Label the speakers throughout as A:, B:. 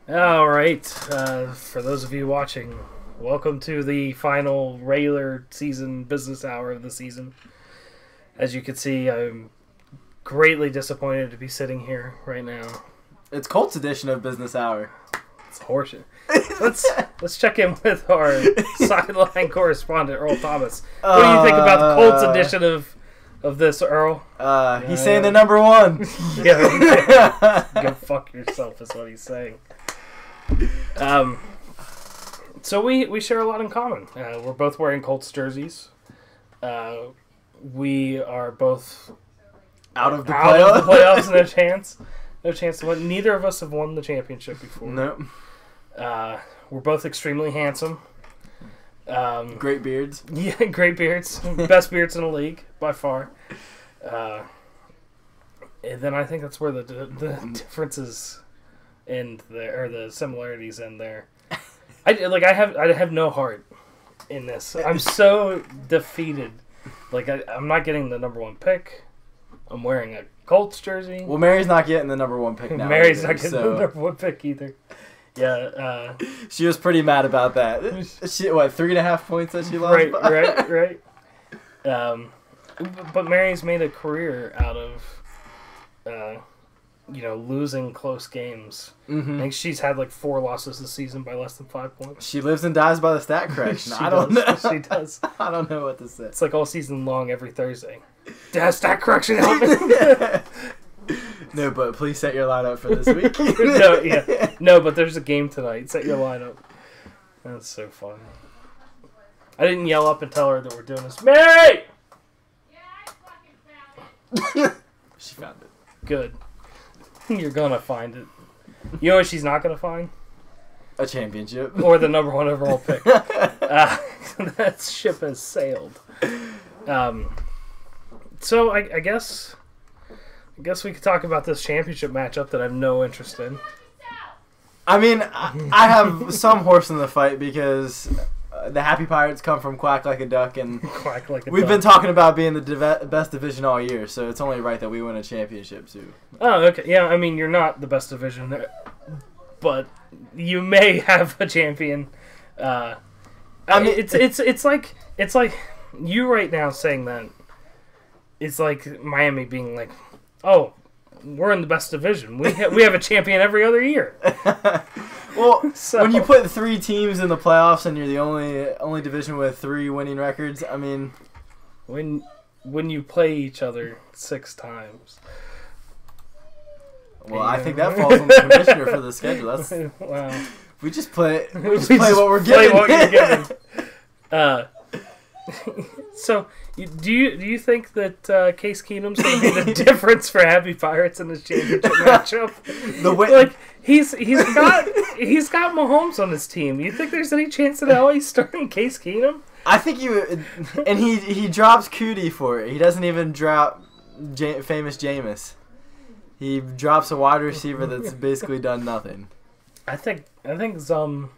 A: All right. For those of you watching, welcome to the final regular season business hour of the season. As you can see, I'm greatly disappointed to be sitting here right now.
B: It's Colts edition of Business Hour.
A: It's horseshit. Let's check in with our sideline correspondent, Earl Thomas. What do you think about the Colts edition of this, Earl?
B: He's saying the number one.
A: Yeah, go fuck yourself is what he's saying. So we share a lot in common. We're both wearing Colts jerseys. We are both
B: out of the
A: playoffs. No chance to win. Neither of us have won the championship before.
B: Nope.
A: We're both extremely handsome.
B: Great beards.
A: Yeah, great beards. Best beards in the league by far. And then I think that's where the differences end there, or the similarities end there. I have no heart in this. I'm so defeated. I'm not getting the number one pick. I'm wearing a Colts jersey.
B: Well, Mary's not getting the number one pick now.
A: Mary's not getting the number one pick either. Yeah.
B: She was pretty mad about that. She 3.5 points that she lost.
A: Right. But Mary's made a career out of, losing close games.
B: Mm-hmm.
A: I think she's had 4 losses this season by less than 5 points.
B: She lives and dies by the stat correction. I don't know.
A: She does.
B: I don't know what to say.
A: It's all season long, every Thursday. Dad, stat correction, help me.
B: No, but please set your lineup for this week.
A: No, but there's a game tonight. Set your lineup. That's so fun. I didn't yell up and tell her that we're doing this. Mary!
B: She found it.
A: Good. You're gonna find it. You know what she's not gonna find?
B: A championship.
A: Or the number one overall pick. That ship has sailed. So I guess we could talk about this championship matchup that I have no interest in.
B: I mean, I have some horse in the fight because the Happy Pirates come from Quack Like a Duck, and we've been talking about being the best division all year, so it's only right that we win a championship too.
A: Oh, okay. Yeah, I mean, you're not the best division, but you may have a champion. I mean, it's like you right now saying that. It's like Miami being like, "Oh, we're in the best division. We have a champion every other year."
B: Well, when you put 3 teams in the playoffs and you're the only division with 3 winning records, I mean,
A: when you play each other 6 times.
B: Well, I think that falls on the commissioner for the schedule. That's
A: wow.
B: We just play what we're given.
A: What you're given. So, do you think that Case Keenum's going to be the difference for Happy Pirates in this championship matchup?
B: The way,
A: he's got Mahomes on his team. You think there's any chance in hell he's starting Case Keenum?
B: I think and he drops Cootie for it. He doesn't even drop famous Jameis. He drops a wide receiver that's basically done nothing.
A: I think Zum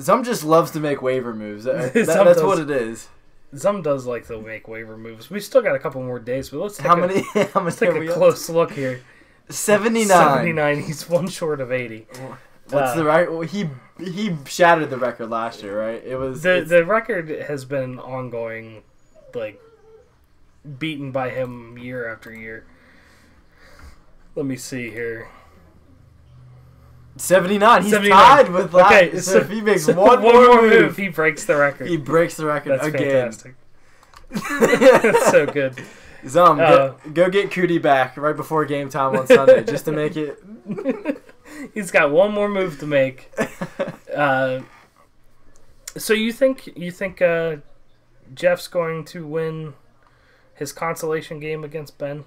B: just loves to make waiver moves. That's what it is.
A: Zum does like to make waiver moves. We still got a couple more days, but let's take a close look here.
B: 79.
A: 79. He's one short of 80.
B: What's the right? Well, he shattered the record last year, right? It was
A: the record has been ongoing, beaten by him year after year. Let me see here.
B: 79. He's tied with last. Okay, so if he makes one more move,
A: he breaks the record.
B: He breaks the record again.
A: That's fantastic. That's so good.
B: Zum, go get Cootie back right before game time on Sunday, just to make it.
A: He's got one more move to make. So you think Jeff's going to win his consolation game against Ben?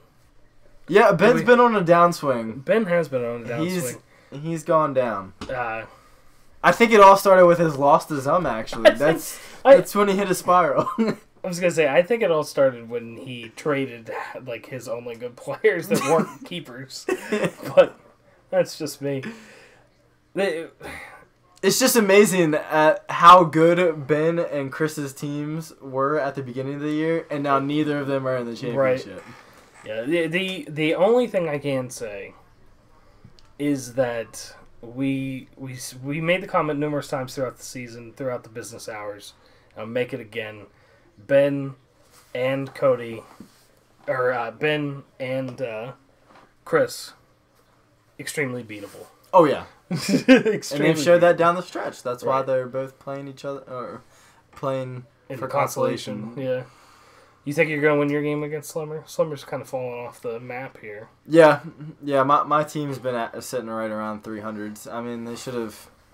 B: Yeah, Ben's been on a downswing.
A: Ben has been on a downswing.
B: He's gone down. I think it all started with his loss to Zum, actually. That's when he hit a spiral.
A: I was going to say, I think it all started when he traded his only good players that weren't keepers. But that's just me.
B: It's just amazing at how good Ben and Chris's teams were at the beginning of the year, and now neither of them are in the championship.
A: Right. Yeah, the only thing I can say is that we made the comment numerous times throughout the season, throughout the business hours. I'll make it again. Ben and Cody, or Ben and Chris, extremely beatable.
B: Oh yeah, and they've showed that down the stretch. That's why they're both playing each other or playing for consolation.
A: Yeah. You think you're gonna win your game against Slimmer? Slimmer's kind of falling off the map here.
B: Yeah. My team's been sitting right around 300s. I mean,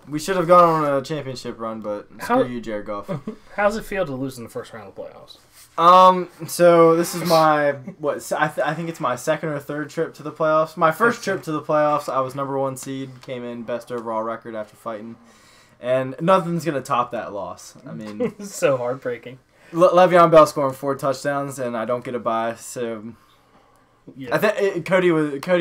B: we should have gone on a championship run, but screw you, Jared Goff.
A: How's it feel to lose in the first round of the playoffs?
B: So this is my I think it's my second or third trip to the playoffs. My first trip to the playoffs, I was number 1 seed, came in best overall record after fighting, and nothing's gonna top that loss. I mean,
A: it's so heartbreaking.
B: Le'Veon Bell scoring 4 touchdowns, and I don't get a bye. So yeah. I think Cody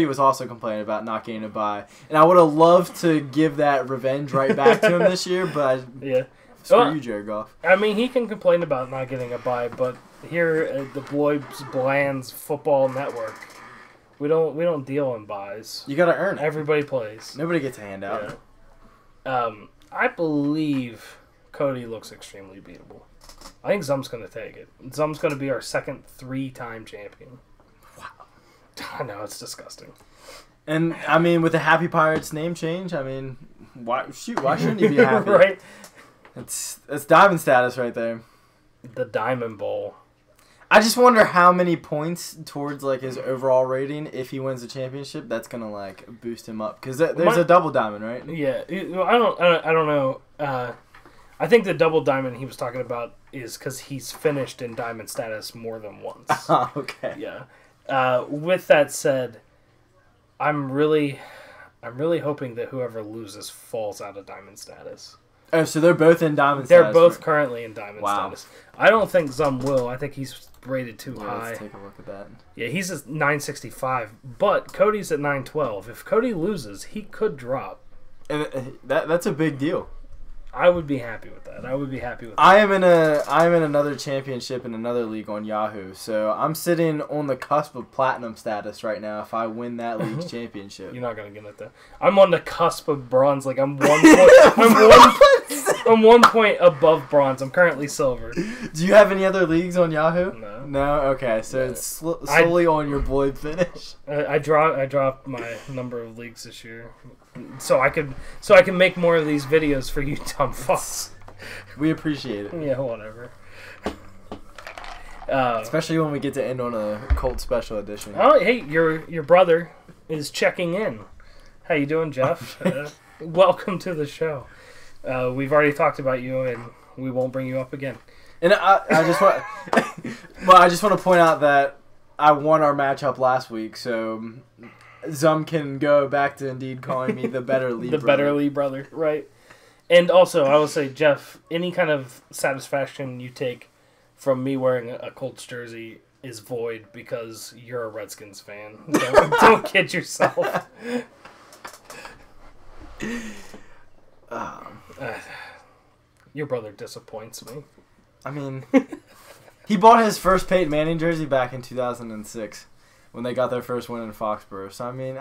B: was also complaining about not getting a bye, and I would have loved to give that revenge right back to him this year, but
A: yeah.
B: Screw you, Jared Goff.
A: I mean, he can complain about not getting a bye, but here at the Bloyds Bland's Football Network, we don't deal in byes.
B: You gotta earn it.
A: Everybody plays.
B: Nobody gets a handout.
A: Yeah. I believe Cody looks extremely beatable. I think Zum's gonna take it. Zum's gonna be our second 3-time champion. Wow. I know, it's disgusting.
B: And I mean, with the Happy Pirates name change, I mean, why shouldn't he be happy?
A: Right.
B: It's diamond status right there.
A: The Diamond Bowl.
B: I just wonder how many points towards like his overall rating if he wins the championship that's gonna like boost him up, because there's a double diamond, right?
A: Yeah, I don't know. I think the double diamond he was talking about is because he's finished in diamond status more than once.
B: Oh, okay.
A: Yeah. With that said, I'm really hoping that whoever loses falls out of diamond status.
B: Oh, so they're both in diamond
A: status?
B: They're
A: both currently in diamond status. I don't think Zum will. I think he's rated too high.
B: Let's take a look at that.
A: Yeah, he's at 965, but Cody's at 912. If Cody loses, he could drop.
B: And that's a big deal.
A: I would be happy with that.
B: I am in another championship in another league on Yahoo, so I'm sitting on the cusp of platinum status right now. If I win that league's championship,
A: you're not gonna get it though. I'm on the cusp of bronze. Like I'm I'm 1 point above bronze. I'm currently silver.
B: Do you have any other leagues on Yahoo?
A: No.
B: No. Okay, so it's solely on your Bloyd finish.
A: I dropped my number of leagues this year, so I can make more of these videos for you dumb fucks.
B: We appreciate it.
A: Yeah, whatever.
B: Especially when we get to end on a Colt special edition.
A: Oh, hey, your brother is checking in. How you doing, Jeff? Welcome to the show. We've already talked about you, and we won't bring you up again.
B: And I just want, I just want to point out that I won our matchup last week, so Zum can go back to indeed calling me the better Lee brother.
A: Better Lee brother, right? And also, I will say, Jeff, any kind of satisfaction you take from me wearing a Colts jersey is void because you're a Redskins fan. Don't kid yourself. Your brother disappoints me.
B: I mean, he bought his first Peyton Manning jersey back in 2006 when they got their first win in Foxborough. So, I mean,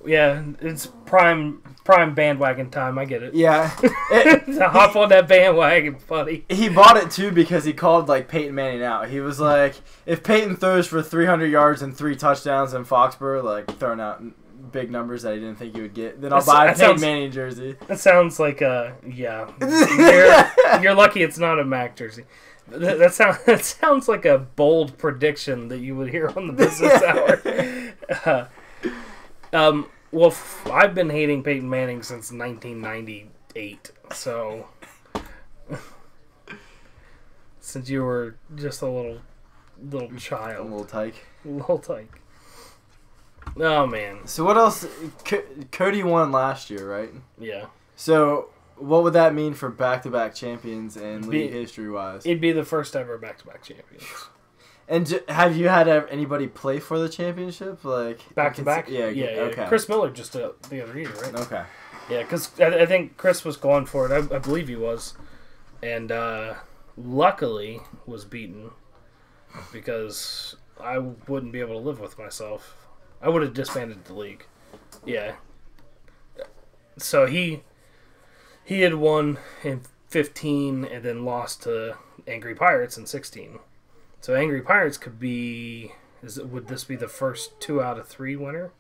A: yeah, it's prime bandwagon time. I get it.
B: Yeah.
A: To hop on that bandwagon, buddy.
B: He bought it, too, because he called, like, Peyton Manning out. He was like, if Peyton throws for 300 yards and 3 touchdowns in Foxborough, like, throwing out big numbers that he didn't think he would get, then I'll buy a Peyton Manning jersey.
A: That sounds like yeah. You're lucky it's not a Mac jersey. That sounds like a bold prediction that you would hear on the Business Hour. Well, I've been hating Peyton Manning since 1998, so since you were just a little child,
B: little tyke.
A: Oh man.
B: So what else? Cody won last year, right?
A: Yeah.
B: So what would that mean for back-to-back champions and league history-wise?
A: It'd be the first ever back-to-back champions.
B: And have you had anybody play for the championship, like
A: back-to-back?
B: Yeah. Okay.
A: Chris Miller just the other year, right?
B: Okay.
A: Yeah, because I think Chris was going for it. I believe he was, and luckily was beaten because I wouldn't be able to live with myself. I would have disbanded the league. Yeah. So he had won in 15 and then lost to Angry Pirates in 16. So Angry Pirates could be... Would this be the first 2 out of 3 winner?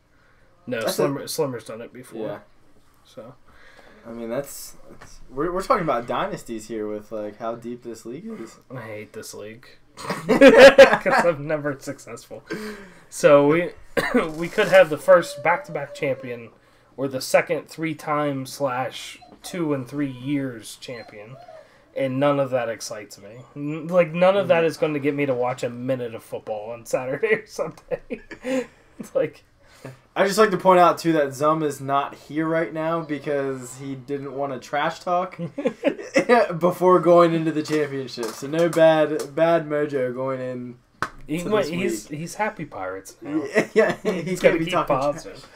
A: No, Slimmer's done it before. Yeah. So,
B: I mean, we're talking about dynasties here with like how deep this league is.
A: I hate this league because I'm never successful. So we could have the first back-to-back champion, or the second 3-time / 2 and 3 years champion, and none of that excites me. Like none of that is going to get me to watch a minute of football on Saturday or Sunday. It's like.
B: I just like to point out too that Zum is not here right now because he didn't want to trash talk before going into the championship. So no bad mojo going in.
A: He's happy Pirates now.
B: Yeah, he's gonna be talking positive.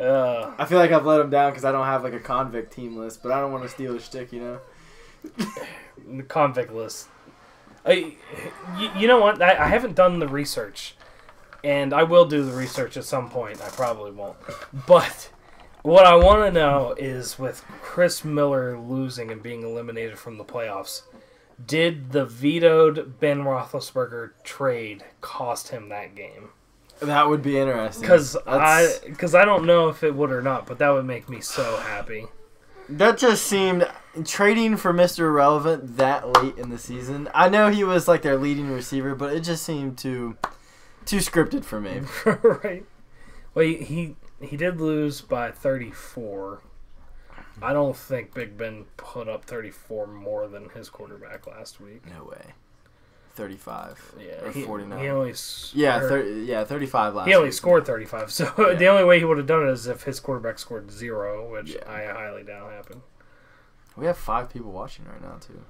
B: I feel like I've let him down because I don't have like a convict team list, but I don't want to steal his shtick, you know.
A: The convict list. You know what? I haven't done the research. And I will do the research at some point. I probably won't. But what I want to know is, with Chris Miller losing and being eliminated from the playoffs, did the vetoed Ben Roethlisberger trade cost him that game?
B: That would be interesting.
A: Because I don't know if it would or not, but that would make me so happy.
B: That just seemed... Trading for Mr. Irrelevant that late in the season. I know he was like their leading receiver, but it just seemed too scripted for me.
A: Right. Well, he did lose by 34. I don't think Big Ben put up 34 more than his quarterback last week.
B: No way. 35.
A: Yeah.
B: Or 49.
A: He only
B: 35 last week.
A: He only scored 35. So the only way he would have done it is if his quarterback scored 0, which I highly doubt happened.
B: We have 5 people watching right now, too.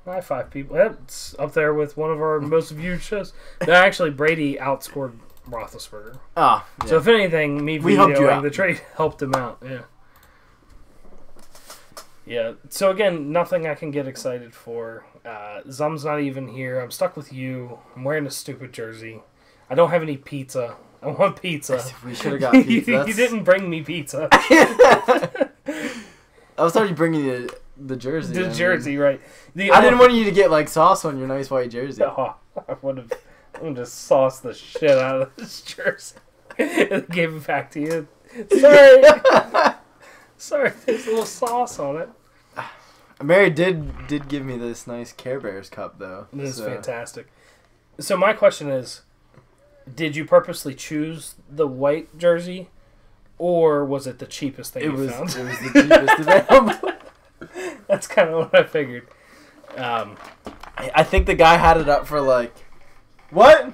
A: 5 people. That's up there with one of our most viewed shows. No, actually, Brady outscored Roethlisberger.
B: Yeah.
A: So if anything, me videoing the trade helped him out. Yeah. Yeah. So again, nothing I can get excited for. Zum's not even here. I'm stuck with you. I'm wearing a stupid jersey. I don't have any pizza. I want pizza.
B: We should have got pizza.
A: You didn't bring me pizza.
B: I was already bringing you the jersey.
A: The jersey, right.
B: I didn't want you to get like sauce on your nice white jersey.
A: Oh, I would have just sauced the shit out of this jersey and gave it back to you. Sorry, there's a little sauce on it.
B: Mary did give me this nice Care Bears cup, though.
A: This is fantastic. So my question is, did you purposely choose the white jersey, or was it the cheapest thing you found? It was the cheapest available. That's kind of what I figured.
B: I think the guy had it up for like... What?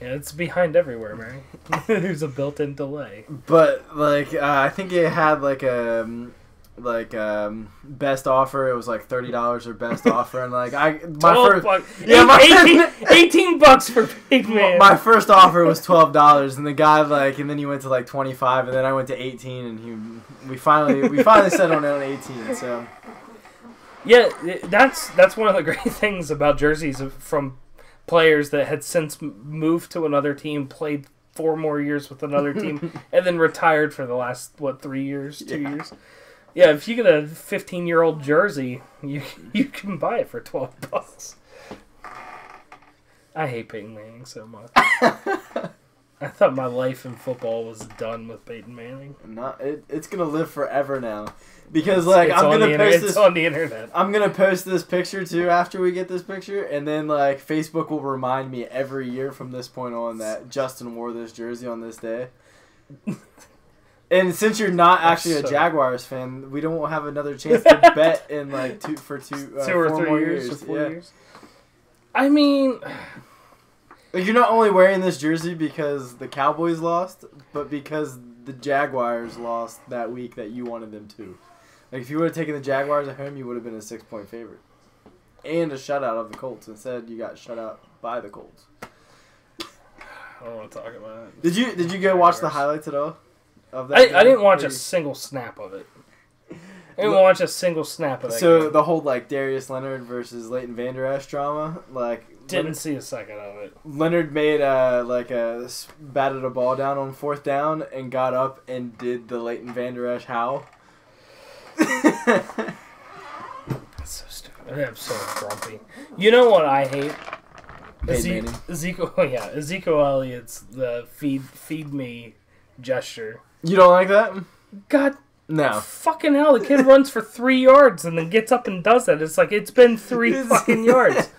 A: Yeah, it's behind everywhere, Mary. There's a built-in delay.
B: But like, I think it had like a best offer. It was like $30 or best offer, and like
A: $18 for Big Man.
B: My first offer was $12, and the guy and then he went to like 25, and then I went to 18, and we finally settled on 18. So
A: yeah, that's one of the great things about jerseys from players that had since moved to another team, played 4 more years with another team, and then retired for the last 3 years, 2 years. Yeah, if you get a 15-year-old jersey, you can buy it for $12. I hate Peyton Manning so much. I thought my life in football was done with Peyton Manning.
B: It's gonna live forever now, because I'm gonna post this
A: on the internet.
B: I'm gonna post this picture too after we get this picture, and then like Facebook will remind me every year from this point on that Justin wore this jersey on this day. And since you're not actually a Jaguars fan, we don't have another chance to bet in like 2 or 3 years.
A: 4 years. I mean,
B: you're not only wearing this jersey because the Cowboys lost, but because the Jaguars lost that week that you wanted them to. Like if you would have taken the Jaguars at home, you would have been a 6-point favorite and a shutout of the Colts. Instead, you got shut out by the Colts.
A: I don't want to talk about it.
B: Did you go watch the highlights at all?
A: I didn't watch a single snap of it. I didn't watch a single snap of that game.
B: The whole like Darius Leonard versus Leighton Vander Esch drama, like
A: Didn't see a second of it.
B: Leonard made batted a ball down on 4th down and got up and did the Leighton Vander Esch howl.
A: That's so stupid. I'm so grumpy. You know what I hate? Ezekiel Elliott's the feed me gesture.
B: You don't like that?
A: God.
B: No.
A: Fucking hell, the kid runs for 3 yards and then gets up and does that. It's like, it's been 3 fucking yards.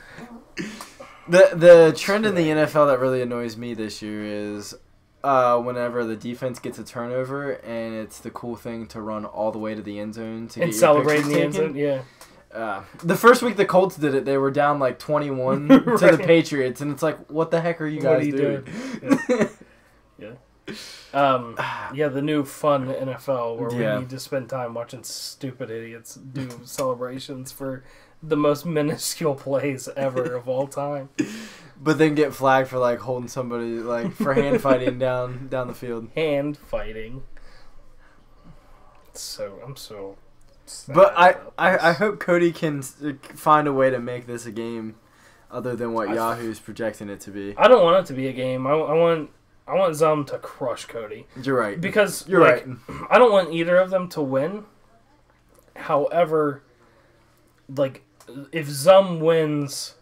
B: The trend in the NFL that really annoys me this year is whenever the defense gets a turnover and it's the cool thing to run all the way to the end zone to
A: and
B: get
A: celebrate in the end zone, yeah.
B: The first week the Colts did it, they were down like 21 right. to the Patriots, and it's like, what the heck are you guys doing?
A: Yeah. Yeah, the new fun NFL where we need to spend time watching stupid idiots do celebrations for the most minuscule plays ever of all time.
B: But then get flagged for like holding somebody like for hand fighting down the field.
A: Hand fighting. So I'm so sad.
B: But I hope Cody can find a way to make this a game other than what Yahoo's projecting it to be.
A: I don't want it to be a game. I want Zum to crush Cody.
B: You're right.
A: Because you're right. I don't want either of them to win. However, like if Zum wins,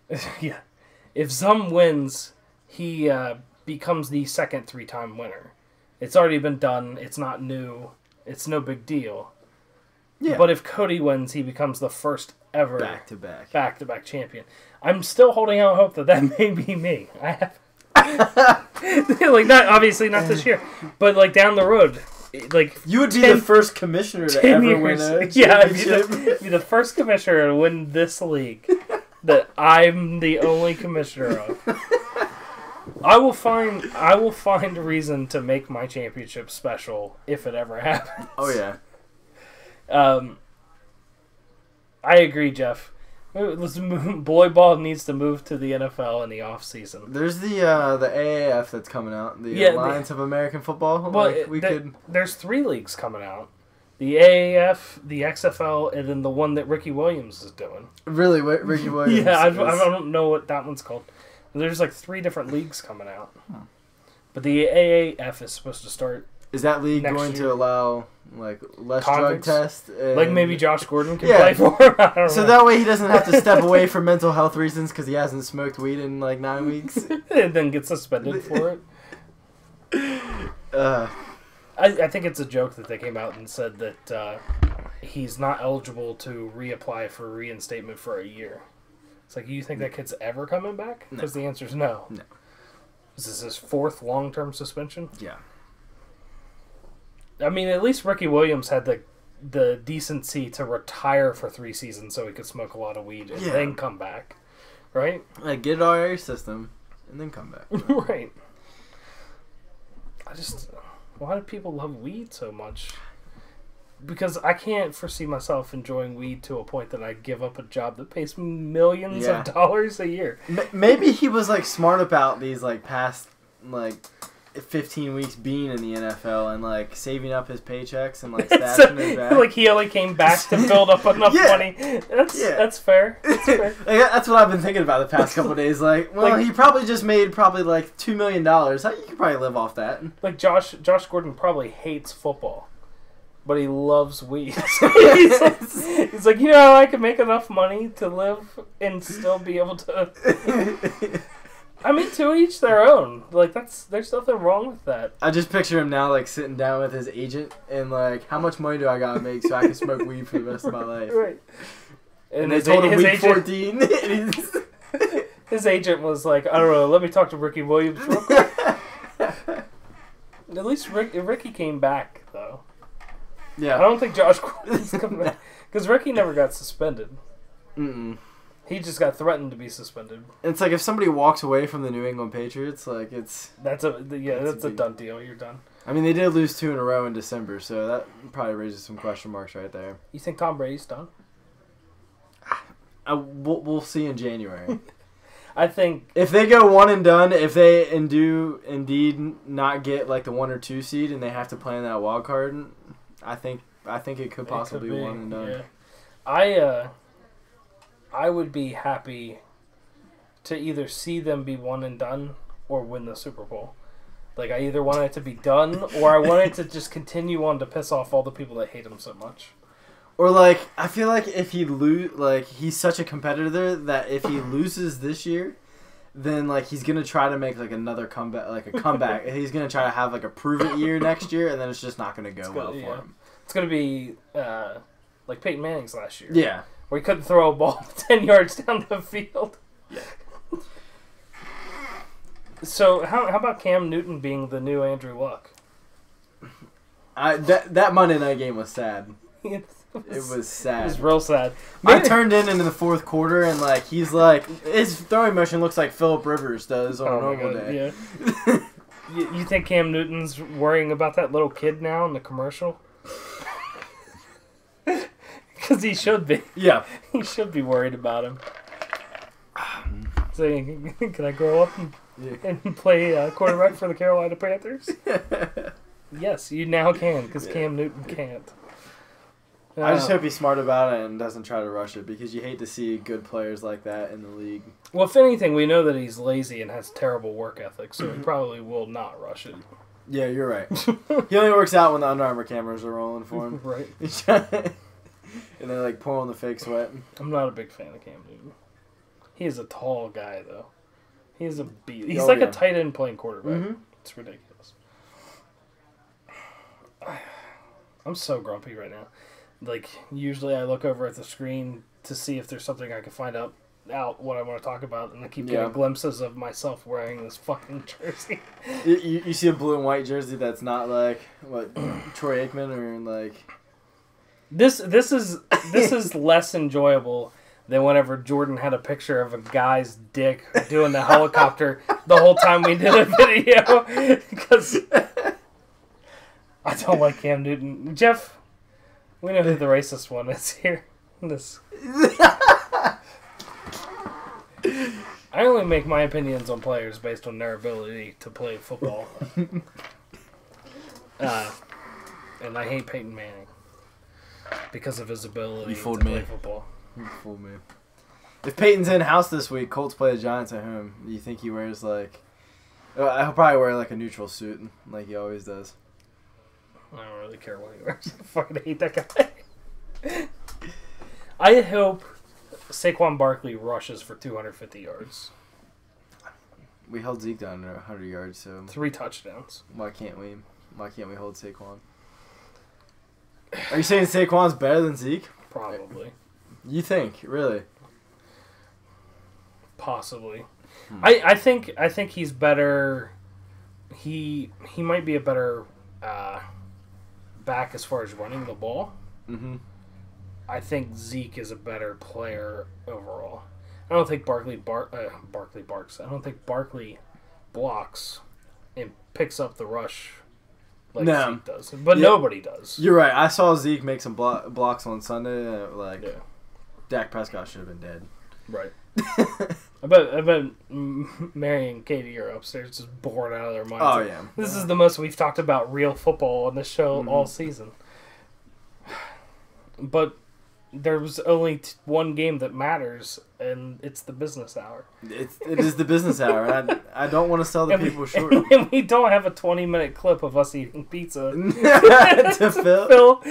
A: if Zum wins, he becomes the second 3-time winner. It's already been done. It's not new. It's no big deal. Yeah. But if Cody wins, he becomes the first ever back-to-back champion. I'm still holding out hope that may be me. I have like not this year, but like down the road, like
B: you would be the first commissioner to ever win a championship.
A: Be the first commissioner to win this league that I'm the only commissioner of. I will find a reason to make my championship special if it ever happens.
B: Oh yeah.
A: I agree, Jeff. Boy ball needs to move to the NFL in the off season.
B: There's the AAF that's coming out, the Alliance of American Football.
A: Well, there's 3 leagues coming out: the AAF, the XFL, and then the one that Ricky Williams is doing.
B: Really, what Ricky Williams?
A: Yeah, I don't know what that one's called. There's like 3 different leagues coming out, but the AAF is supposed to start.
B: Is that league going to allow like less drug tests?
A: Like maybe Josh Gordon can play for him? I don't
B: know.
A: So
B: that way he doesn't have to step away for mental health reasons because he hasn't smoked weed in like 9 weeks.
A: And then get suspended for it. I think it's a joke that they came out and said that he's not eligible to reapply for reinstatement for a year. It's like, you think that kid's ever coming back? Because the answer is no.
B: No.
A: Is this his 4th long-term suspension?
B: Yeah.
A: I mean, at least Ricky Williams had the decency to retire for 3 seasons so he could smoke a lot of weed and then come back, right?
B: Like, get it out of your system and then come back.
A: Right. Why do people love weed so much? Because I can't foresee myself enjoying weed to a point that I'd give up a job that pays millions of dollars a year.
B: Maybe he was like smart about these like past like 15 weeks being in the NFL and like saving up his paychecks and like stashing his bag.
A: Like he only came back to build up enough money. That's fair. That's fair.
B: Like, that's what I've been thinking about the past couple of days. Like, well, he probably just made like $2 million. You could probably live off that.
A: Like Josh Gordon probably hates football, but he loves weed. he's like, I can make enough money to live and still be able to. I mean, to each their own. Like, there's nothing wrong with that.
B: I just picture him now, like, sitting down with his agent and, like, how much money do I gotta make so I can smoke weed for the rest of my life?
A: Right.
B: And they told him week 14.
A: His agent was like, I don't know, let me talk to Ricky Williams real quick. At least Ricky came back, though.
B: Yeah.
A: I don't think Josh Gordon's coming back. Because Ricky never got suspended.
B: Mm-mm.
A: He just got threatened to be suspended.
B: It's like if somebody walks away from the New England Patriots, like that's
A: a done deal. You're done.
B: I mean, they did lose 2 in a row in December, so that probably raises some question marks right there.
A: You think Tom Brady's done?
B: We'll see in January.
A: I think
B: if they go 1 and done, if they do indeed not get like the 1 or 2 seed and they have to play in that wild card, I think it could possibly be 1 and done.
A: Yeah. I would be happy to either see them be one and done or win the Super Bowl. Like, I either want it to be done or I want it to just continue on to piss off all the people that hate him so much.
B: Or, like, I feel like if he he's such a competitor that if he loses this year, then, like, he's going to try to make, like, another comeback, like, a comeback. He's going to try to have, like, a prove-it year next year, and then it's just not going to go well for him.
A: It's going to be, like Peyton Manning's last year.
B: Yeah.
A: Where he couldn't throw a ball 10 yards down the field.
B: Yeah.
A: So, how about Cam Newton being the new Andrew Luck?
B: That Monday night game was sad. It was sad.
A: It was real sad.
B: I turned in the fourth quarter, and like he's like his throwing motion looks like Phillip Rivers does on a normal day.
A: Yeah. You think Cam Newton's worrying about that little kid now in the commercial? Because he should be.
B: Yeah,
A: he should be worried about him. Saying, "Can I grow up and play quarterback for the Carolina Panthers?" Yes, you now can, because Cam Newton can't.
B: I just hope he's smart about it and doesn't try to rush it, because you hate to see good players like that in the league.
A: Well, if anything, we know that he's lazy and has terrible work ethic, so he probably will not rush it.
B: Yeah, you're right. He only works out when the Under Armour cameras are rolling for him.
A: Right.
B: And they're like pouring the fake sweat.
A: I'm not a big fan of Cam Newton. He is a tall guy, though. He's a beast. He's a tight end playing quarterback. Mm-hmm. It's ridiculous. I'm so grumpy right now. Like, usually I look over at the screen to see if there's something I can find out what I want to talk about, and I keep getting glimpses of myself wearing this fucking jersey.
B: You see a blue and white jersey that's not like, what, Troy Aikman or like...
A: This is less enjoyable than whenever Jordan had a picture of a guy's dick doing the helicopter the whole time we did a video. Because I don't like Cam Newton. Jeff, we know who the racist one is here. I only make my opinions on players based on their ability to play football. And I hate Peyton Manning because of his ability to play football.
B: You fooled me. If Peyton's in-house this week, Colts play the Giants at home, you think he wears, like... He'll probably wear, like, a neutral suit, like he always does.
A: I don't really care what he wears. I fucking hate that guy. I hope Saquon Barkley rushes for 250 yards.
B: We held Zeke down to 100 yards, so...
A: 3 touchdowns.
B: Why can't we hold Saquon? Are you saying Saquon's better than Zeke?
A: Probably.
B: You think? Really?
A: Possibly. I think he's better. He might be a better back as far as running the ball. Mm-hmm. I think Zeke is a better player overall. I don't think Barkley barks. I don't think Barkley blocks and picks up the rush like Zeke does. But nobody does.
B: You're right. I saw Zeke make some blocks on Sunday. Dak Prescott should have been dead.
A: Right. I bet Mary and Katie are upstairs just bored out of their minds.
B: Oh, yeah.
A: This is the most we've talked about real football on this show all season. But there was only one game that matters, and it's the business hour. It
B: is the business hour. I don't want to sell the people short.
A: And we don't have a 20-minute clip of us eating pizza
B: to fill.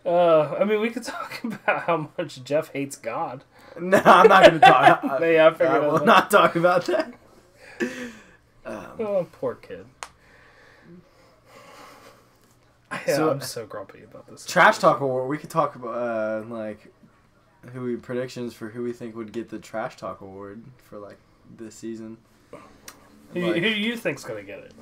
A: I mean, we could talk about how much Jeff hates God.
B: No, I'm not going to talk.
A: I
B: will not talk about that.
A: Oh, poor kid. Yeah, I'm so grumpy about this.
B: Trash Talk Award. We could talk about predictions for who we think would get the Trash Talk Award for this season.
A: Who do you think's gonna get it?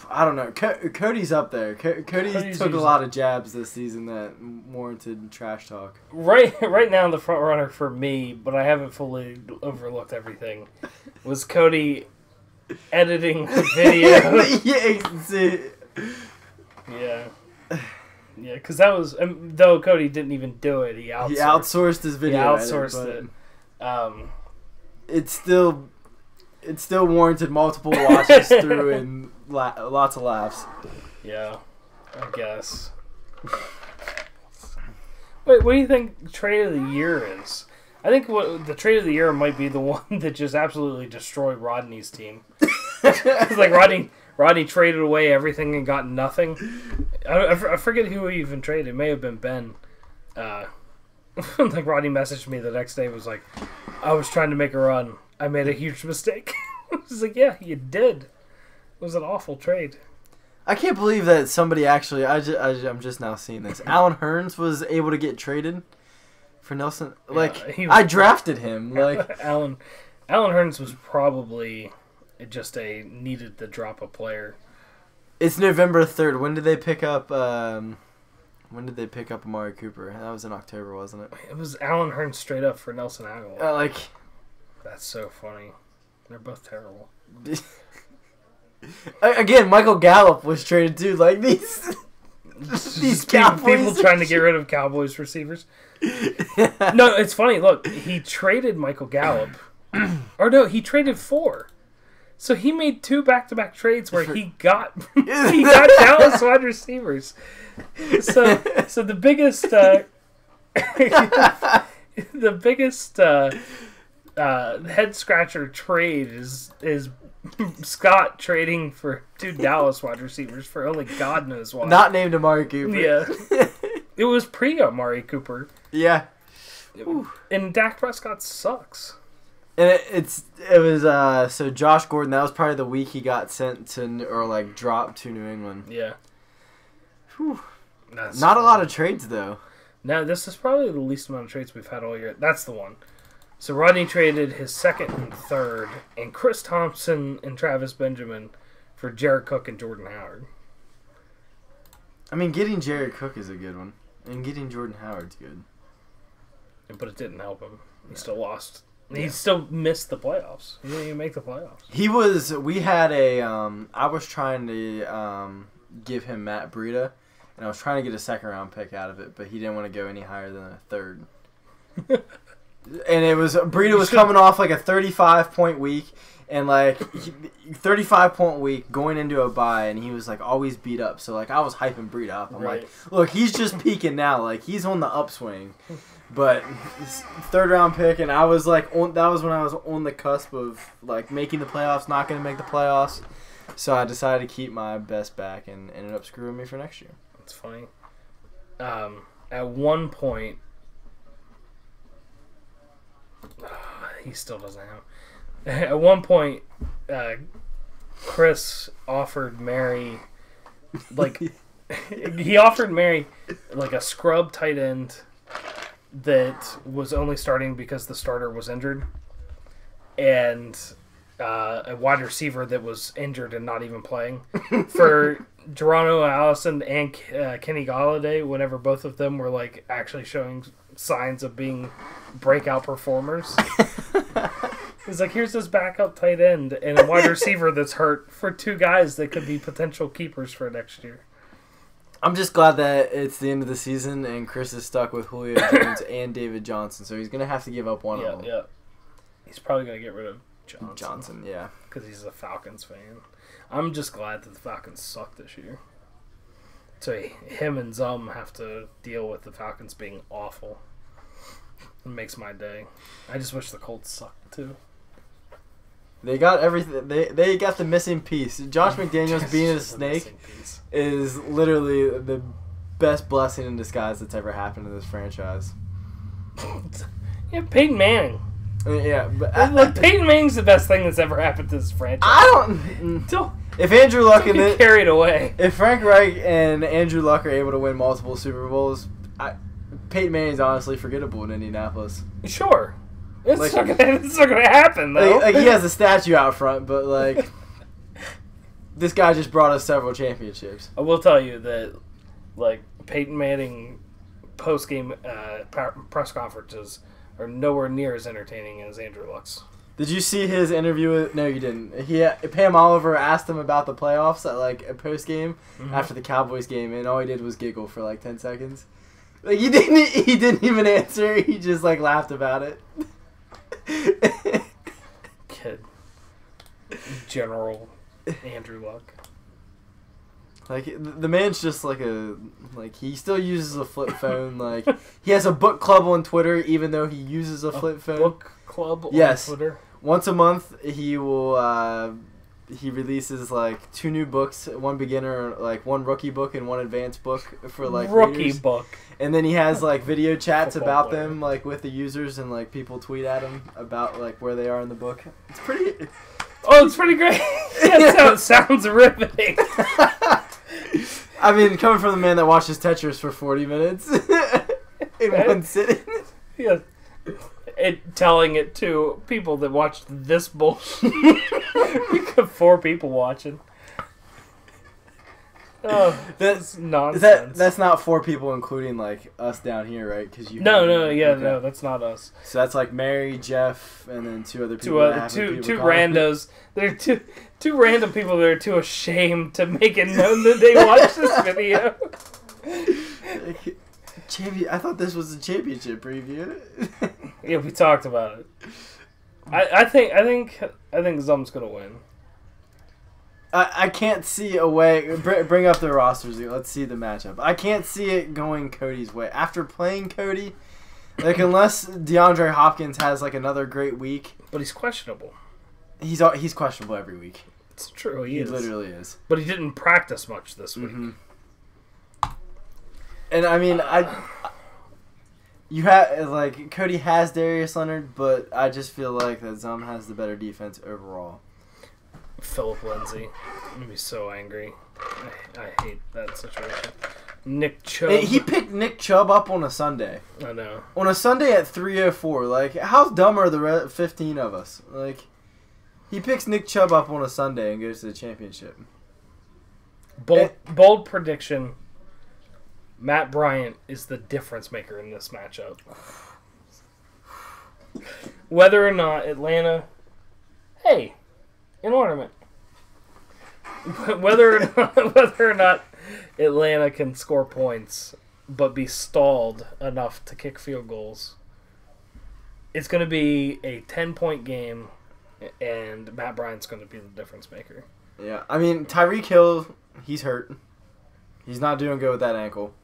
B: I don't know. Cody's up there. Cody took a lot of jabs this season that warranted trash talk.
A: Right now, the front runner for me, but I haven't fully overlooked everything, was Cody editing the video. Yeah, because that was though Cody didn't even do it. He outsourced
B: his video.
A: He outsourced it.
B: It still warranted multiple watches through and lots of laughs.
A: Yeah, I guess. Wait, what do you think trade of the year is? I think the trade of the year might be the one that just absolutely destroyed Rodney's team. It's like Rodney traded away everything and got nothing. I forget who he even traded. It may have been Ben. Like Rodney messaged me the next day, was like, I was trying to make a run. I made a huge mistake. I was like, yeah, you did. It was an awful trade.
B: I can't believe that somebody actually. I'm just now seeing this. Alan Hearns was able to get traded for Nelson. Like I drafted him. Like
A: Alan Hearns was probably just needed to drop a player.
B: It's November 3rd. When did they pick up? Amari Cooper? That was in October, wasn't it?
A: It was Alan Hearns straight up for Nelson Agholor.
B: That's
A: so funny. They're both terrible.
B: Again, Michael Gallup was traded too. Like these
A: people trying to get rid of Cowboys receivers. No, it's funny. Look, he traded Michael Gallup, or no, he traded 4. So he made 2 back-to-back trades where he got Dallas wide receivers. So the biggest head scratcher trade is Scott trading for 2 Dallas wide receivers for only God knows why.
B: Not named Amari Cooper.
A: Yeah. It was pre-Amari Cooper.
B: Yeah.
A: And Dak Prescott sucks.
B: And it was so Josh Gordon, that was probably the week he got sent to or dropped to New England.
A: Yeah.
B: Whew. Not a lot of trades though.
A: No, this is probably the least amount of trades we've had all year. That's the one. So Rodney traded his 2nd and 3rd, and Chris Thompson and Travis Benjamin for Jared Cook and Jordan Howard.
B: I mean, getting Jared Cook is a good one, and getting Jordan Howard's good.
A: But it didn't help him. He still lost. He still missed the playoffs. He didn't even make the playoffs.
B: We had I was trying to give him Matt Breida, and I was trying to get a 2nd-round pick out of it, but he didn't want to go any higher than a 3rd. And it was Breida was coming off like a 35-point week, and 35-point week going into a bye, and he was always beat up. So I was hyping Breida up. I'm like, look, he's just peaking now. He's on the upswing. But 3rd-round pick, and I was that was when I was on the cusp of making the playoffs, not going to make the playoffs. So I decided to keep my best back, and ended up screwing me for next year.
A: That's funny. At one point, he still doesn't have. At one point, Chris offered Mary, he offered Mary a scrub tight end that was only starting because the starter was injured, and a wide receiver that was injured and not even playing for Geronimo Allison and Kenny Golladay, whenever both of them were actually showing signs of being breakout performers. He's here's this backup tight end and a wide receiver that's hurt for 2 guys that could be potential keepers for next year.
B: I'm just glad that it's the end of the season and Chris is stuck with Julio Jones and David Johnson, so he's going to have to give up one of them.
A: Yeah. He's probably going to get rid of
B: Johnson, yeah.
A: Because he's a Falcons fan. I'm just glad that the Falcons suck this year. So him and Zum have to deal with the Falcons being awful. It makes my day. I just wish the Colts sucked too.
B: They got everything. They got the missing piece. Josh McDaniels being a snake is literally the best blessing in disguise that's ever happened to this franchise.
A: Yeah, Peyton Manning.
B: Yeah, but
A: look, Peyton Manning's the best thing that's ever happened to this franchise.
B: I don't. If Andrew Luck and
A: carried away,
B: if Frank Reich and Andrew Luck are able to win multiple Super Bowls, Peyton Manning's honestly forgettable in Indianapolis.
A: Sure. It's not gonna happen though.
B: He has a statue out front, but this guy just brought us several championships.
A: I will tell you that Peyton Manning post game press conferences are nowhere near as entertaining as Andrew Luck's.
B: Did you see his interview? No, you didn't. Pam Oliver asked him about the playoffs at a post game after the Cowboys game, and all he did was giggle for 10 seconds. He didn't even answer. He just laughed about it.
A: Kid. General Andrew Luck.
B: Like, the man's just like he still uses a flip phone. Like, he has a book club on Twitter, even though he uses a flip phone.
A: Book club on Twitter?
B: Once a month, he will, he releases, like, 2 new books, one beginner, like, one rookie book and one advanced book for, like,
A: rookie
B: readers.
A: Book.
B: And then he has, like, video chats about them, like, with the users, and, like, people tweet at him about, like, where they are in the book. It's pretty...
A: Oh, it's pretty great. That sounds riveting.
B: I mean, coming from the man that watches Tetris for 40 minutes in one sitting.
A: Yeah. Telling it to people that watched this bullshit. We got 4 people watching. Oh, that's nonsense.
B: That's not 4 people, including like us down here, right? Because
A: no, that's not us.
B: So that's like Mary, Jeff, and then 2 other people.
A: Two randos. There are two random people that are too ashamed to make it known that they watched this video.
B: I thought this was a championship preview.
A: Yeah, we talked about it. I think Zum's gonna win.
B: I can't see a way. Bring up the rosters. Let's see the matchup. I can't see it going Cody's way. After playing Cody, like, unless DeAndre Hopkins has like another great week.
A: But he's questionable.
B: He's questionable every week.
A: It's true. He
B: literally is.
A: But he didn't practice much this week.
B: Mm-hmm. And I mean, you have like Cody has Darius Leonard, but I just feel like that Zum has the better defense overall.
A: Philip Lindsay. I'm going to be so angry. I hate that situation. Nick Chubb.
B: He picked Nick Chubb up on a Sunday.
A: I know.
B: On a Sunday at 3:04. Like, how dumb are the 15 of us? Like, he picks Nick Chubb up on a Sunday and goes to the championship.
A: Bold prediction. Matt Bryant is the difference maker in this matchup. Whether or not Atlanta... Hey... An ornament. Whether or not Atlanta can score points, but be stalled enough to kick field goals, it's going to be a 10-point game, and Matt Bryant's going to be the difference maker.
B: Yeah, I mean, Tyreek Hill, he's hurt. He's not doing good with that ankle.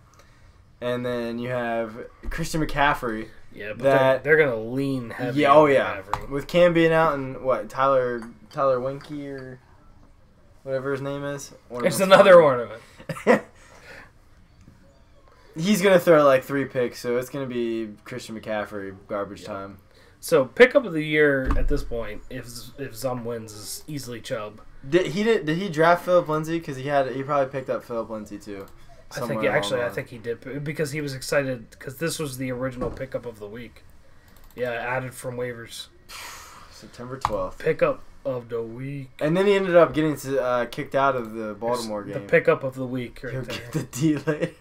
B: And then you have Christian McCaffrey.
A: Yeah, but they're going to lean heavy.
B: Yeah, McCaffrey. With Cam being out and what, Tyler Winky or whatever his name is.
A: It's another ornament.
B: He's going to throw like 3 picks, so it's going to be Christian McCaffrey garbage time.
A: So pickup of the year at this point, if Zum wins, is easily Chubb.
B: Did he draft Philip Lindsay? Because he probably picked up Philip Lindsay too.
A: I think he did, because he was excited because this was the original pickup of the week. Yeah, added from waivers.
B: September 12th.
A: Pickup of the week.
B: And then he ended up getting kicked out of the Baltimore game.
A: The pickup of the week right there.
B: Get the delay.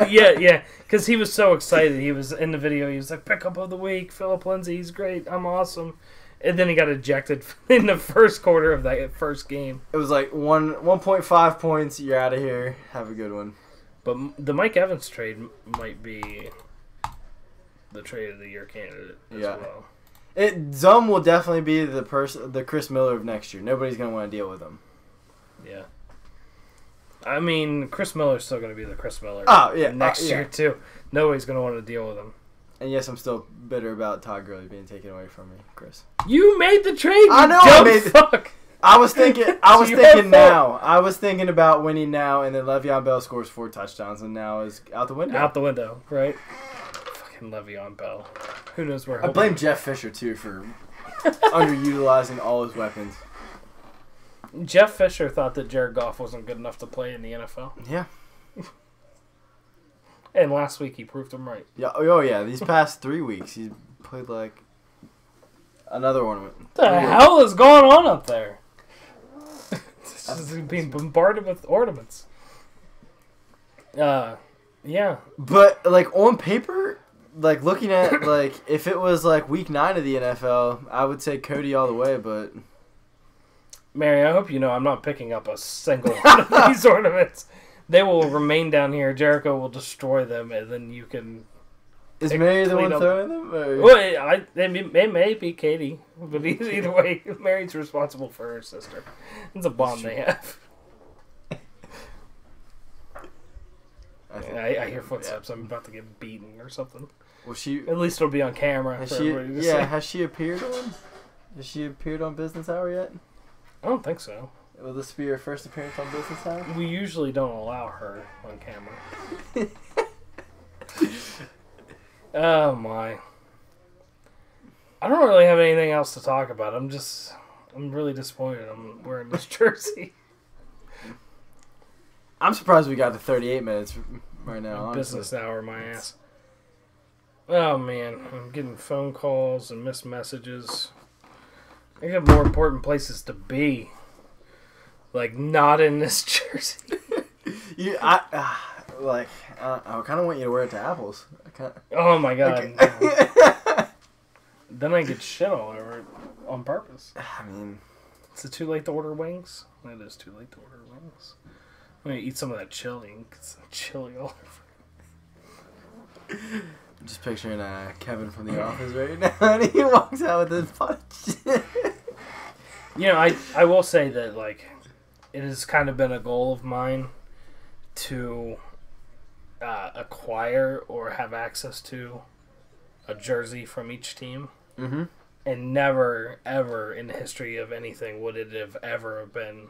A: Yeah, because he was so excited. He was in the video. He was like, pickup of the week, Philip Lindsay, he's great, I'm awesome. And then he got ejected in the first quarter of that first game.
B: It was like 1.5 points. You're out of here. Have a good one.
A: But the Mike Evans trade might be the trade of the year candidate as well.
B: Zum will definitely be the Chris Miller of next year. Nobody's going to want to deal with him.
A: Yeah. I mean, Chris Miller's still going to be the Chris Miller next year, too. Nobody's going to want to deal with him.
B: And yes, I'm still bitter about Todd Gurley being taken away from me, Chris.
A: You made the trade.
B: I know. I was thinking now. I was thinking about winning now, and then Le'Veon Bell scores 4 touchdowns, and now is out the window.
A: Out the window, right? Fucking Le'Veon Bell. Who knows where?
B: I blame Jeff Fisher too for underutilizing all his weapons.
A: Jeff Fisher thought that Jared Goff wasn't good enough to play in the NFL.
B: Yeah.
A: And last week he proved him right.
B: Yeah. Oh yeah. These past 3 weeks he's played like another ornament.
A: What the hell is going on up there? This is being bombarded with ornaments. Yeah.
B: But like on paper, like looking at like if it was like week 9 of the NFL, I would say Cody all the way. But
A: Mary, I hope you know I'm not picking up a single one of these ornaments. They will remain down here. Jericho will destroy them, and then you can
B: Is Mary the one throwing them? Or?
A: Well, it may be Katie, but either way, Mary's responsible for her sister. It's a bond they have. I hear footsteps. Yeah. I'm about to get beaten or something.
B: Well,
A: at least it'll be on camera.
B: Has she appeared on? Has she appeared on Business Hour yet?
A: I don't think so.
B: Will this be her first appearance on Business Hour?
A: We usually don't allow her on camera. Oh my! I don't really have anything else to talk about. I'm really disappointed. I'm wearing this jersey.
B: I'm surprised we got to 38 minutes right now.
A: Business hour, my ass. Oh man, I'm getting phone calls and missed messages. I got more important places to be. Like, not in this jersey.
B: I kind of want you to wear it to Apples.
A: Oh my god. Then I get shit all over it on purpose.
B: I mean,
A: is it too late to order wings? It is too late to order wings. I'm gonna eat some of that chili and get some chili all over.
B: I'm just picturing Kevin from The Office right now, and he walks out with his punch.
A: You know, I will say that, like, it has kind of been a goal of mine to acquire or have access to a jersey from each team.
B: Mm-hmm.
A: And never, ever in the history of anything would it have ever been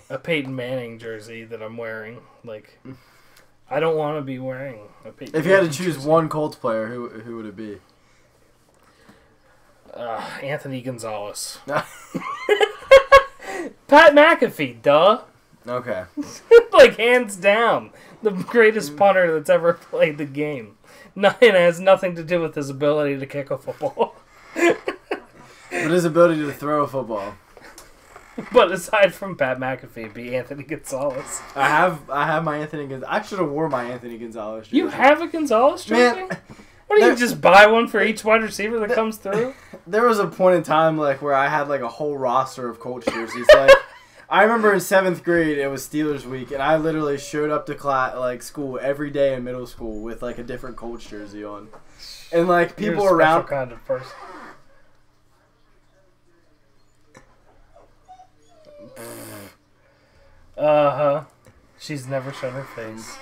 A: a Peyton Manning jersey that I'm wearing. Like, I don't want to be wearing a Peyton Manning.
B: If you had to choose one Colts player, who would it be?
A: Anthony Gonzalez. Pat McAfee, duh.
B: Okay.
A: Like, hands down, the greatest punter that's ever played the game. It has nothing to do with his ability to kick a football.
B: But his ability to throw a football.
A: But aside from Pat McAfee, it'd be Anthony Gonzalez.
B: I have my Anthony Gonzalez. I should have wore my Anthony Gonzalez jersey.
A: You have a Gonzalez jersey? Man, what do you just buy one for each wide receiver that comes through?
B: There was a point in time where I had a whole roster of Colts jerseys. I remember in 7th grade it was Steelers week, and I literally showed up to school every day in middle school with a different Colts jersey on, and people
A: You're a
B: around.
A: Special kind of person. She's never shown her face.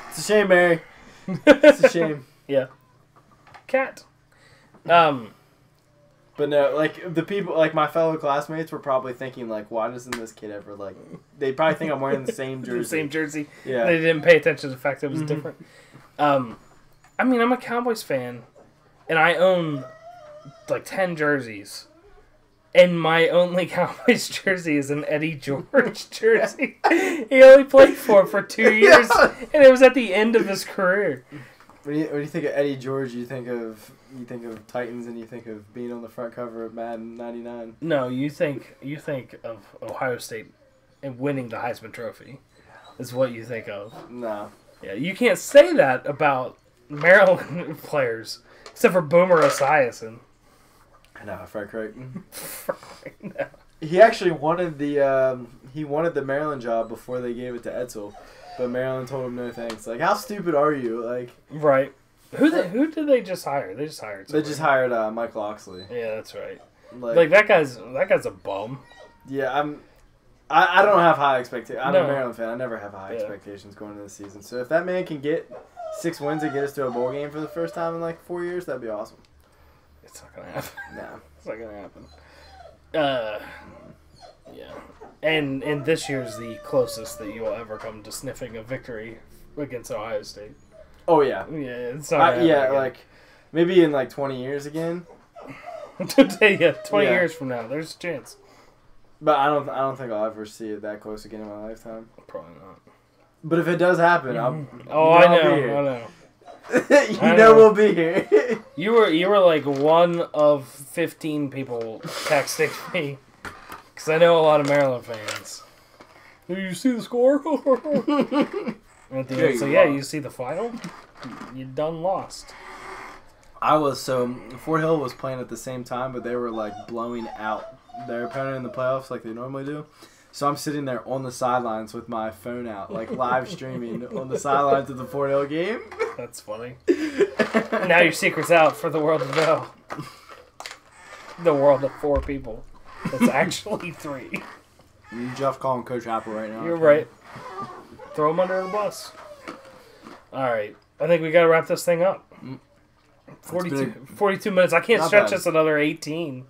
B: It's a shame, Mary. It's a shame.
A: Yeah. Cat.
B: But no, the people, my fellow classmates were probably thinking, why doesn't this kid ever, they probably think I'm wearing the same jersey.
A: The same jersey.
B: Yeah.
A: They didn't pay attention to the fact that it was different. I mean, I'm a Cowboys fan, and I own, 10 jerseys. And my only Cowboys jersey is an Eddie George jersey. He only played for 2 years, and it was at the end of his career.
B: When you think of Eddie George, you think of Titans, and you think of being on the front cover of Madden '99.
A: No, you think of Ohio State and winning the Heisman Trophy. Is what you think of.
B: No.
A: Yeah, you can't say that about Maryland players, except for Boomer Esiason.
B: I know, Frank Creighton.
A: No.
B: He actually wanted the Maryland job before they gave it to Edsel. But Maryland told him no thanks. How stupid are you?
A: Right. Who did they just hire? They just hired somebody.
B: They just hired Mike Loxley.
A: Yeah, that's right. That guy's a bum.
B: Yeah, I don't have high expectations. I'm a Maryland fan. I never have high expectations going into the season. So if that man can get 6 wins and get us to a bowl game for the first time in 4 years, that'd be awesome.
A: It's not gonna happen.
B: No,
A: it's not gonna happen. Yeah. And this year's the closest that you'll ever come to sniffing a victory against Ohio State.
B: Oh yeah.
A: Yeah, it's not.
B: Maybe in 20 years again.
A: 20 years from now, there's a chance.
B: But I don't think I'll ever see it that close again in my lifetime.
A: Probably not.
B: But if it does happen,
A: I know.
B: I know we'll be here.
A: You were one of 15 people texting me. Because I know a lot of Maryland fans. Do you see the score? At the end, you see the final? You done lost.
B: Fort Hill was playing at the same time, but they were blowing out their opponent in the playoffs like they normally do. So I'm sitting there on the sidelines with my phone out, like live streaming on the sidelines of the Fort Hill game.
A: That's funny. Now your secret's out for the world to know. The world of 4 people. It's actually 3.
B: You Jeff calling Coach Apple right now.
A: You're right. Throw him under the bus. All right. I think we got to wrap this thing up. 42 minutes. I can't stretch this another 18.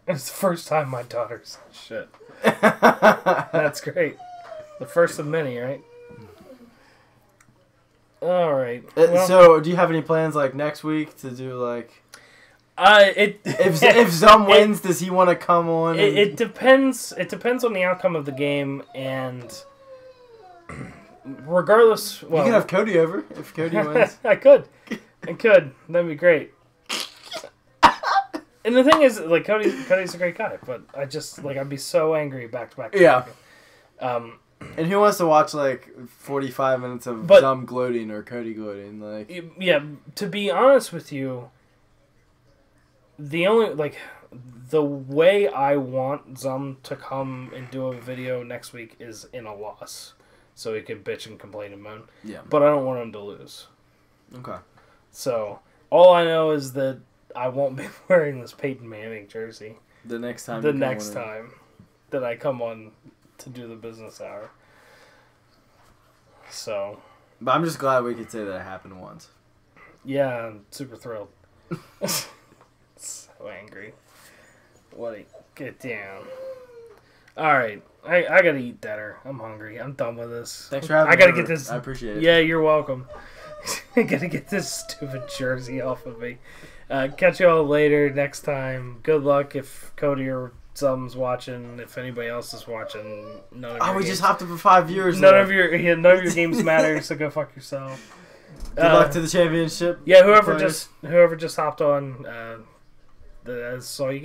A: It's the first time my daughter's shit. That's great. The first of many, right? All right.
B: Well, so, do you have any plans like next week to do like? If Zum wins, does he want to come on?
A: It depends. It depends on the outcome of the game, and regardless, well,
B: you can have Cody over if Cody wins.
A: I could. That'd be great. And the thing is, like, Cody's a great guy, but I just, like, I'd be so angry back to back.
B: Yeah. And who wants to watch, like, 45 minutes of Zum gloating or Cody gloating? Like,
A: yeah, to be honest with you, the way I want Zum to come and do a video next week is in a loss. So he can bitch and complain and moan.
B: Yeah.
A: But I don't want him to lose.
B: Okay.
A: So, all I know is that I won't be wearing this Peyton Manning jersey.
B: The next time
A: that I come on to do the business hour. So.
B: But I'm just glad we could say that it happened once.
A: Yeah, I'm super thrilled. So angry. Get down. Alright. I gotta eat dinner. I'm hungry. I'm done with this.
B: Thanks for having me.
A: I gotta get this.
B: I appreciate it.
A: Yeah, you're welcome. I gotta get this stupid jersey off of me. Catch you all later next time. Good luck if Cody or Zum's watching. If anybody else is watching, none of your
B: we just hopped up for 5 viewers.
A: None of your games matter, so go fuck yourself.
B: Good luck to the championship.
A: Yeah, whoever just hopped on, that's all you get.